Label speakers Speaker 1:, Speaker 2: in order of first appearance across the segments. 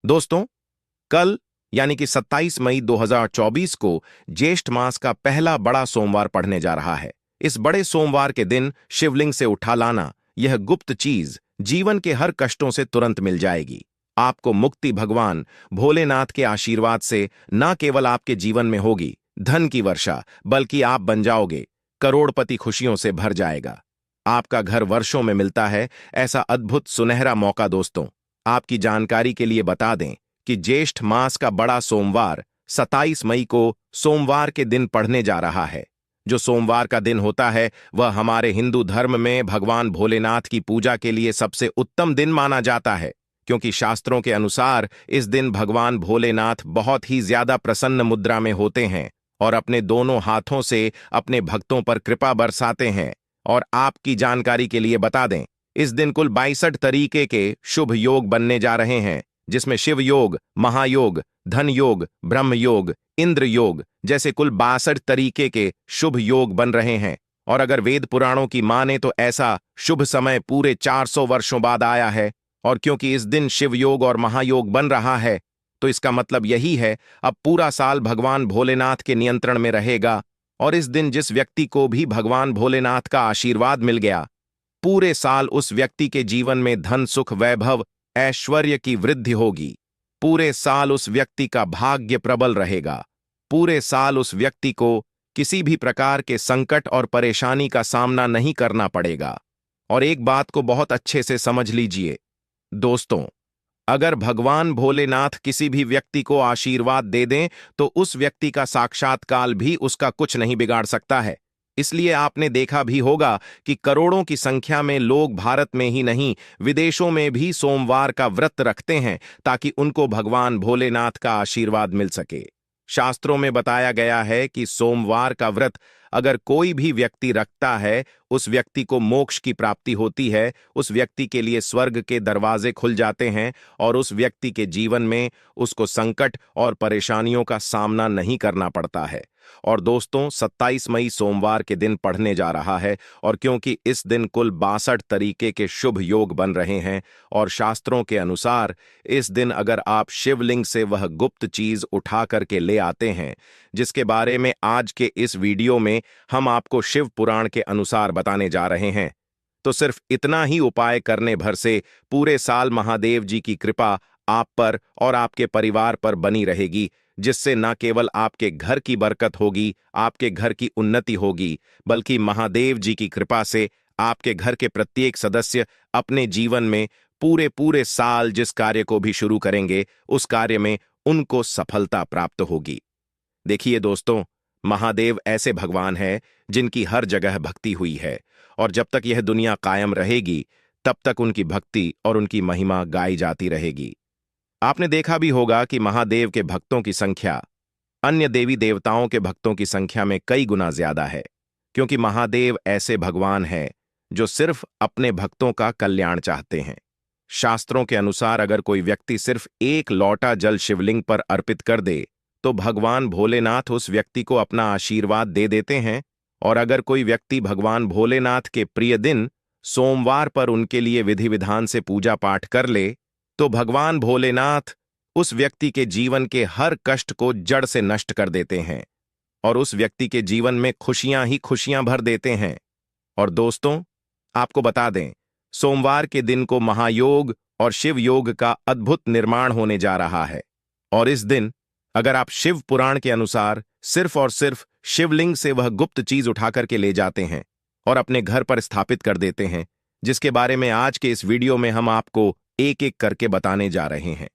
Speaker 1: दोस्तों, कल यानी कि 27 मई 2024 को ज्येष्ठ मास का पहला बड़ा सोमवार पड़ने जा रहा है। इस बड़े सोमवार के दिन शिवलिंग से उठा लाना, यह गुप्त चीज जीवन के हर कष्टों से तुरंत मिल जाएगी। आपको मुक्ति भगवान भोलेनाथ के आशीर्वाद से न केवल आपके जीवन में होगी धन की वर्षा, बल्कि आप बन जाओगे करोड़पति। खुशियों से भर जाएगा। आपका घर वर्षों में मिलता है ऐसा अद्भुत सुनहरा मौका। दोस्तों, आपकी जानकारी के लिए बता दें कि ज्येष्ठ मास का बड़ा सोमवार 27 मई को सोमवार के दिन पड़ने जा रहा है। जो सोमवार का दिन होता है वह हमारे हिंदू धर्म में भगवान भोलेनाथ की पूजा के लिए सबसे उत्तम दिन माना जाता है, क्योंकि शास्त्रों के अनुसार इस दिन भगवान भोलेनाथ बहुत ही ज्यादा प्रसन्न मुद्रा में होते हैं और अपने दोनों हाथों से अपने भक्तों पर कृपा बरसाते हैं। और आपकी जानकारी के लिए बता दें, इस दिन कुल 62 तरीके के शुभ योग बनने जा रहे हैं, जिसमें शिव योग, महायोग, धन योग, ब्रह्म योग, इंद्र योग जैसे कुल 62 तरीके के शुभ योग बन रहे हैं। और अगर वेद पुराणों की माने तो ऐसा शुभ समय पूरे 400 वर्षों बाद आया है। और क्योंकि इस दिन शिव योग और महायोग बन रहा है, तो इसका मतलब यही है अब पूरा साल भगवान भोलेनाथ के नियंत्रण में रहेगा। और इस दिन जिस व्यक्ति को भी भगवान भोलेनाथ का आशीर्वाद मिल गया, पूरे साल उस व्यक्ति के जीवन में धन, सुख, वैभव, ऐश्वर्य की वृद्धि होगी। पूरे साल उस व्यक्ति का भाग्य प्रबल रहेगा। पूरे साल उस व्यक्ति को किसी भी प्रकार के संकट और परेशानी का सामना नहीं करना पड़ेगा। और एक बात को बहुत अच्छे से समझ लीजिए दोस्तों, अगर भगवान भोलेनाथ किसी भी व्यक्ति को आशीर्वाद दे दें तो उस व्यक्ति का साक्षात्कार भी उसका कुछ नहीं बिगाड़ सकता है। इसलिए आपने देखा भी होगा कि करोड़ों की संख्या में लोग भारत में ही नहीं, विदेशों में भी सोमवार का व्रत रखते हैं ताकि उनको भगवान भोलेनाथ का आशीर्वाद मिल सके। शास्त्रों में बताया गया है कि सोमवार का व्रत अगर कोई भी व्यक्ति रखता है, उस व्यक्ति को मोक्ष की प्राप्ति होती है, उस व्यक्ति के लिए स्वर्ग के दरवाजे खुल जाते हैं और उस व्यक्ति के जीवन में उसको संकट और परेशानियों का सामना नहीं करना पड़ता है। और दोस्तों, 27 मई सोमवार के दिन पढ़ने जा रहा है और क्योंकि इस दिन कुल 62 तरीके के शुभ योग बन रहे हैं और शास्त्रों के अनुसार इस दिन अगर आप शिवलिंग से वह गुप्त चीज उठा करके ले आते हैं, जिसके बारे में आज के इस वीडियो में हम आपको शिव पुराण के अनुसार बताने जा रहे हैं, तो सिर्फ इतना ही उपाय करने भर से पूरे साल महादेव जी की कृपा आप पर और आपके परिवार पर बनी रहेगी, जिससे न केवल आपके घर की बरकत होगी, आपके घर की उन्नति होगी, बल्कि महादेव जी की कृपा से आपके घर के प्रत्येक सदस्य अपने जीवन में पूरे पूरे साल जिस कार्य को भी शुरू करेंगे, उस कार्य में उनको सफलता प्राप्त होगी। देखिए दोस्तों, महादेव ऐसे भगवान है जिनकी हर जगह भक्ति हुई है और जब तक यह दुनिया कायम रहेगी तब तक उनकी भक्ति और उनकी महिमा गाई जाती रहेगी। आपने देखा भी होगा कि महादेव के भक्तों की संख्या अन्य देवी देवताओं के भक्तों की संख्या में कई गुना ज्यादा है, क्योंकि महादेव ऐसे भगवान हैं जो सिर्फ अपने भक्तों का कल्याण चाहते हैं। शास्त्रों के अनुसार अगर कोई व्यक्ति सिर्फ एक लौटा जल शिवलिंग पर अर्पित कर दे तो भगवान भोलेनाथ उस व्यक्ति को अपना आशीर्वाद दे देते हैं। और अगर कोई व्यक्ति भगवान भोलेनाथ के प्रिय दिन सोमवार पर उनके लिए विधि विधान से पूजा पाठ कर ले तो भगवान भोलेनाथ उस व्यक्ति के जीवन के हर कष्ट को जड़ से नष्ट कर देते हैं और उस व्यक्ति के जीवन में खुशियां ही खुशियां भर देते हैं। और दोस्तों, आपको बता दें, सोमवार के दिन को महायोग और शिव योग का अद्भुत निर्माण होने जा रहा है। और इस दिन अगर आप शिव पुराण के अनुसार सिर्फ और सिर्फ शिवलिंग से वह गुप्त चीज उठा करके ले जाते हैं और अपने घर पर स्थापित कर देते हैं, जिसके बारे में आज के इस वीडियो में हम आपको एक एक करके बताने जा रहे हैं,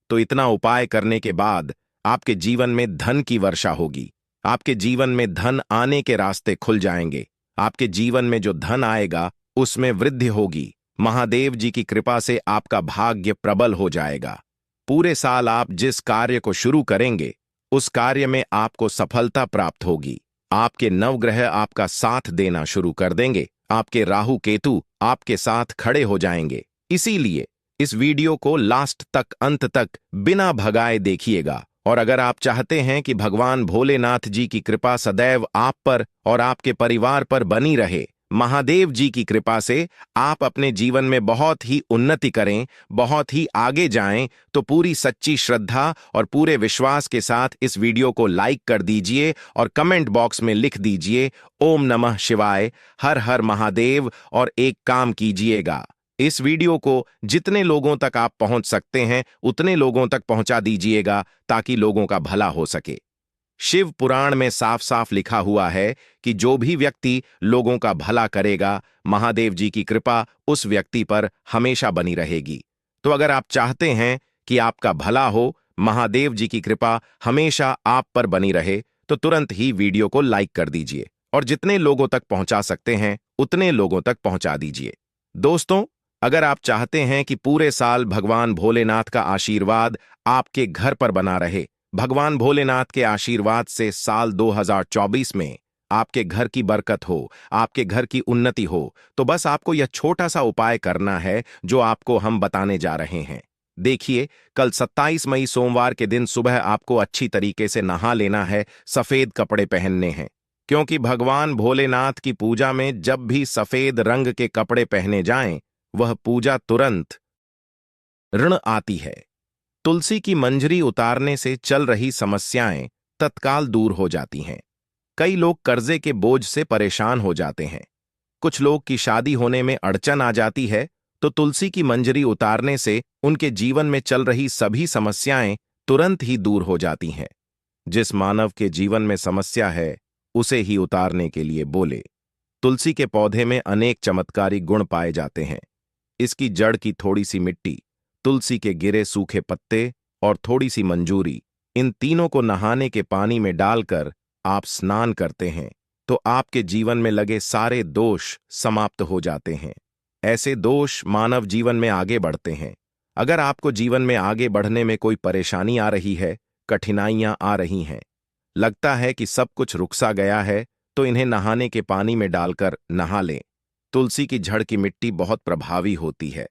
Speaker 1: तो इतना उपाय करने के बाद आपके जीवन में धन की वर्षा होगी। आपके जीवन में धन आने के रास्ते खुल जाएंगे। आपके जीवन में जो धन आएगा उसमें वृद्धि होगी। महादेव जी की कृपा से आपका भाग्य प्रबल हो जाएगा। पूरे साल आप जिस कार्य को शुरू करेंगे उस कार्य में आपको सफलता प्राप्त होगी। आपके नवग्रह आपका साथ देना शुरू कर देंगे। आपके राहु केतु आपके साथ खड़े हो जाएंगे। इसीलिए इस वीडियो को लास्ट तक, अंत तक बिना भगाए देखिएगा। और अगर आप चाहते हैं कि भगवान भोलेनाथ जी की कृपा सदैव आप पर और आपके परिवार पर बनी रहे, महादेव जी की कृपा से आप अपने जीवन में बहुत ही उन्नति करें, बहुत ही आगे जाएं, तो पूरी सच्ची श्रद्धा और पूरे विश्वास के साथ इस वीडियो को लाइक कर दीजिए और कमेंट बॉक्स में लिख दीजिए ओम नमः शिवाय, हर हर महादेव। और एक काम कीजिएगा, इस वीडियो को जितने लोगों तक आप पहुंच सकते हैं उतने लोगों तक पहुंचा दीजिएगा ताकि लोगों का भला हो सके। शिव पुराण में साफ साफ लिखा हुआ है कि जो भी व्यक्ति लोगों का भला करेगा, महादेव जी की कृपा उस व्यक्ति पर हमेशा बनी रहेगी। तो अगर आप चाहते हैं कि आपका भला हो, महादेव जी की कृपा हमेशा आप पर बनी रहे, तो तुरंत ही वीडियो को लाइक कर दीजिए और जितने लोगों तक पहुंचा सकते हैं उतने लोगों तक पहुंचा दीजिए। दोस्तों, अगर आप चाहते हैं कि पूरे साल भगवान भोलेनाथ का आशीर्वाद आपके घर पर बना रहे, भगवान भोलेनाथ के आशीर्वाद से साल 2024 में आपके घर की बरकत हो, आपके घर की उन्नति हो, तो बस आपको यह छोटा सा उपाय करना है जो आपको हम बताने जा रहे हैं। देखिए, कल 27 मई सोमवार के दिन सुबह आपको अच्छी तरीके से नहा लेना है, सफेद कपड़े पहनने हैं, क्योंकि भगवान भोलेनाथ की पूजा में जब भी सफेद रंग के कपड़े पहने जाएं, वह पूजा तुरंत ऋण आती है। तुलसी की मंजरी उतारने से चल रही समस्याएं तत्काल दूर हो जाती हैं। कई लोग कर्जे के बोझ से परेशान हो जाते हैं। कुछ लोग की शादी होने में अड़चन आ जाती है, तो तुलसी की मंजरी उतारने से उनके जीवन में चल रही सभी समस्याएं तुरंत ही दूर हो जाती हैं। जिस मानव के जीवन में समस्या है, उसे ही उतारने के लिए बोले। तुलसी के पौधे में अनेक चमत्कारी गुण पाए जाते हैं। इसकी जड़ की थोड़ी सी मिट्टी, तुलसी के गिरे सूखे पत्ते और थोड़ी सी मंजूरी, इन तीनों को नहाने के पानी में डालकर आप स्नान करते हैं तो आपके जीवन में लगे सारे दोष समाप्त हो जाते हैं। ऐसे दोष मानव जीवन में आगे बढ़ते हैं। अगर आपको जीवन में आगे बढ़ने में कोई परेशानी आ रही है, कठिनाइयां आ रही हैं, लगता है कि सब कुछ रुक सा गया है, तो इन्हें नहाने के पानी में डालकर नहा लें। तुलसी की जड़ की मिट्टी बहुत प्रभावी होती है।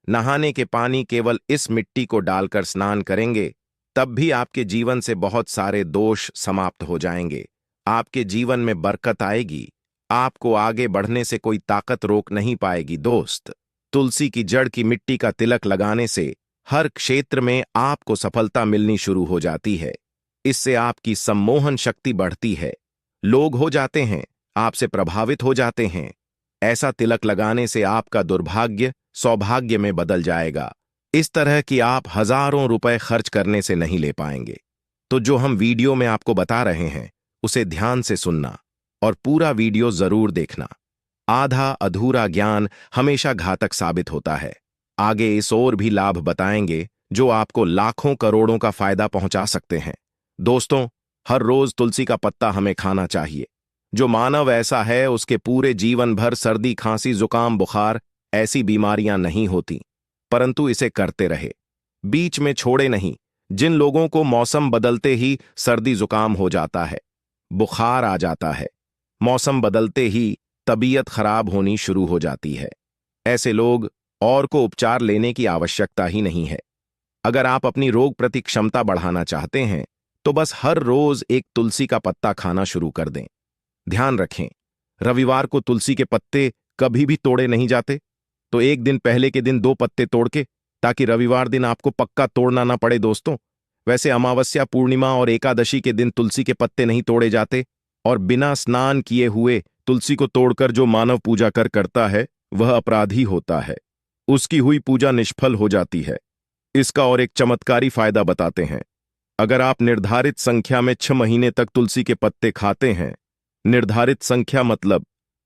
Speaker 1: नहाने के पानी केवल इस मिट्टी को डालकर स्नान करेंगे, तब भी आपके जीवन से बहुत सारे दोष समाप्त हो जाएंगे। आपके जीवन में बरकत आएगी। आपको आगे बढ़ने से कोई ताकत रोक नहीं पाएगी। दोस्त, तुलसी की जड़ की मिट्टी का तिलक लगाने से हर क्षेत्र में आपको सफलता मिलनी शुरू हो जाती है। इससे आपकी सम्मोहन शक्ति बढ़ती है। लोग हो जाते हैं, आपसे प्रभावित हो जाते हैं। ऐसा तिलक लगाने से आपका दुर्भाग्य सौभाग्य में बदल जाएगा। इस तरह कि आप हजारों रुपए खर्च करने से नहीं ले पाएंगे। तो जो हम वीडियो में आपको बता रहे हैं, उसे ध्यान से सुनना और पूरा वीडियो जरूर देखना। आधा अधूरा ज्ञान हमेशा घातक साबित होता है। आगे इस और भी लाभ बताएंगे जो आपको लाखों करोड़ों का फायदा पहुंचा सकते हैं। दोस्तों, हर रोज तुलसी का पत्ता हमें खाना चाहिए। जो मानव ऐसा है, उसके पूरे जीवन भर सर्दी, खांसी, जुकाम, बुखार ऐसी बीमारियां नहीं होती, परंतु इसे करते रहे, बीच में छोड़े नहीं। जिन लोगों को मौसम बदलते ही सर्दी जुकाम हो जाता है, बुखार आ जाता है, मौसम बदलते ही तबीयत खराब होनी शुरू हो जाती है, ऐसे लोग और को उपचार लेने की आवश्यकता ही नहीं है। अगर आप अपनी रोग प्रति क्षमता बढ़ाना चाहते हैं, तो बस हर रोज एक तुलसी का पत्ता खाना शुरू कर दें। ध्यान रखें, रविवार को तुलसी के पत्ते कभी भी तोड़े नहीं जाते, तो एक दिन पहले के दिन 2 पत्ते तोड़ के, ताकि रविवार दिन आपको पक्का तोड़ना ना पड़े। दोस्तों, वैसे अमावस्या, पूर्णिमा और एकादशी के दिन तुलसी के पत्ते नहीं तोड़े जाते, और बिना स्नान किए हुए तुलसी को तोड़कर जो मानव पूजा करता है, वह अपराधी होता है। उसकी हुई पूजा निष्फल हो जाती है। इसका और एक चमत्कारी फायदा बताते हैं। अगर आप निर्धारित संख्या में 6 महीने तक तुलसी के पत्ते खाते हैं, निर्धारित संख्या मतलब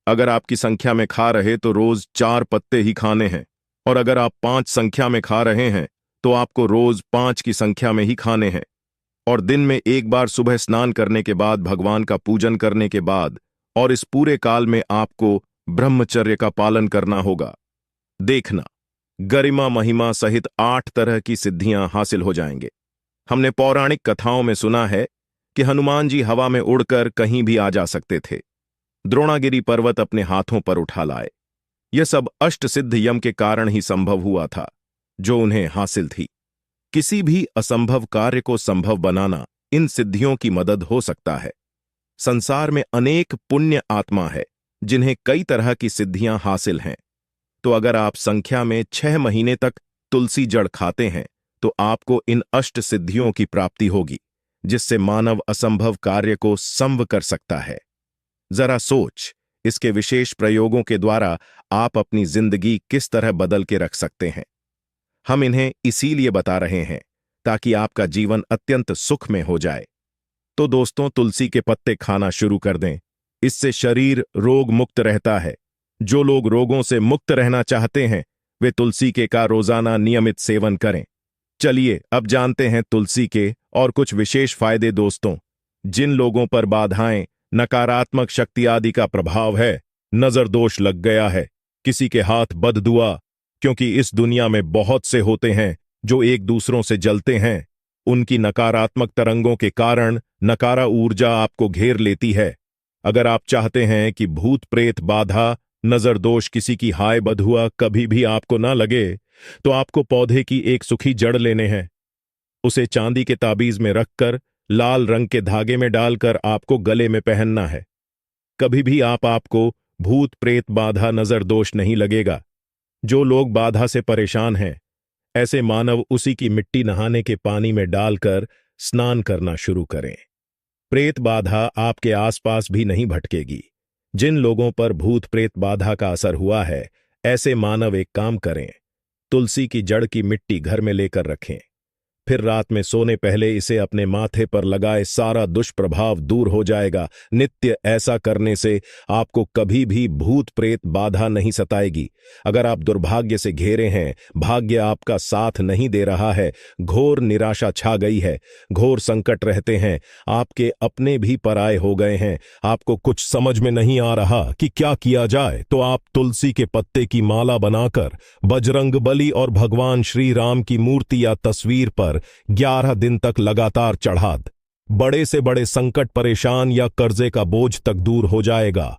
Speaker 1: अगर आपकी संख्या में खा रहे तो रोज 4 पत्ते ही खाने हैं, और अगर आप 5 संख्या में खा रहे हैं तो आपको रोज 5 की संख्या में ही खाने हैं। और दिन में एक बार सुबह स्नान करने के बाद, भगवान का पूजन करने के बाद, और इस पूरे काल में आपको ब्रह्मचर्य का पालन करना होगा। देखना, गरिमा महिमा सहित 8 तरह की सिद्धियां हासिल हो जाएंगे। हमने पौराणिक कथाओं में सुना है कि हनुमान जी हवा में उड़कर कहीं भी आ जा सकते थे। द्रोणागिरी पर्वत अपने हाथों पर उठा लाए। यह सब अष्टसिद्ध यम के कारण ही संभव हुआ था, जो उन्हें हासिल थी। किसी भी असंभव कार्य को संभव बनाना इन सिद्धियों की मदद हो सकता है। संसार में अनेक पुण्य आत्मा है जिन्हें कई तरह की सिद्धियां हासिल हैं। तो अगर आप संख्या में 6 महीने तक तुलसी जड़ खाते हैं तो आपको इन अष्ट सिद्धियों की प्राप्ति होगी, जिससे मानव असंभव कार्य को संभव कर सकता है। जरा सोच, इसके विशेष प्रयोगों के द्वारा आप अपनी जिंदगी किस तरह बदल के रख सकते हैं। हम इन्हें इसीलिए बता रहे हैं ताकि आपका जीवन अत्यंत सुख में हो जाए। तो दोस्तों, तुलसी के पत्ते खाना शुरू कर दें। इससे शरीर रोग मुक्त रहता है। जो लोग रोगों से मुक्त रहना चाहते हैं वे तुलसी के का रोजाना नियमित सेवन करें। चलिए अब जानते हैं तुलसी के और कुछ विशेष फायदे। दोस्तों, जिन लोगों पर बाधाएं, नकारात्मक शक्ति आदि का प्रभाव है, नजर दोष लग गया है, किसी के हाथ बददुआ, क्योंकि इस दुनिया में बहुत से होते हैं जो एक दूसरों से जलते हैं, उनकी नकारात्मक तरंगों के कारण नकारा ऊर्जा आपको घेर लेती है। अगर आप चाहते हैं कि भूत प्रेत बाधा, नजर दोष, किसी की हाय बदहुआ कभी भी आपको ना लगे, तो आपको पौधे की एक सूखी जड़ लेने हैं। उसे चांदी के ताबीज में रखकर लाल रंग के धागे में डालकर आपको गले में पहनना है। कभी भी आपको भूत प्रेत बाधा, नजर दोष नहीं लगेगा। जो लोग बाधा से परेशान हैं, ऐसे मानव उसी की मिट्टी नहाने के पानी में डालकर स्नान करना शुरू करें। प्रेत बाधा आपके आसपास भी नहीं भटकेगी। जिन लोगों पर भूत प्रेत बाधा का असर हुआ है, ऐसे मानव एक काम करें, तुलसी की जड़ की मिट्टी घर में लेकर रखें। फिर रात में सोने पहले इसे अपने माथे पर लगाए, सारा दुष्प्रभाव दूर हो जाएगा। नित्य ऐसा करने से आपको कभी भी भूत प्रेत बाधा नहीं सताएगी। अगर आप दुर्भाग्य से घेरे हैं, भाग्य आपका साथ नहीं दे रहा है, घोर निराशा छा गई है, घोर संकट रहते हैं, आपके अपने भी पराये हो गए हैं, आपको कुछ समझ में नहीं आ रहा कि क्या किया जाए, तो आप तुलसी के पत्ते की माला बनाकर बजरंगबली और भगवान श्री राम की मूर्ति या तस्वीर पर 11 दिन तक लगातार चढ़ा दें। बड़े से बड़े संकट, परेशान या कर्जे का बोझ तक दूर हो जाएगा।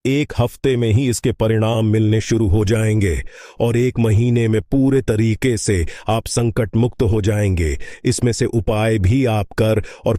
Speaker 1: 1 हफ्ते में ही इसके परिणाम मिलने शुरू हो जाएंगे और 1 महीने में पूरे तरीके से आप संकट मुक्त हो जाएंगे। इसमें से उपाय भी आप कर और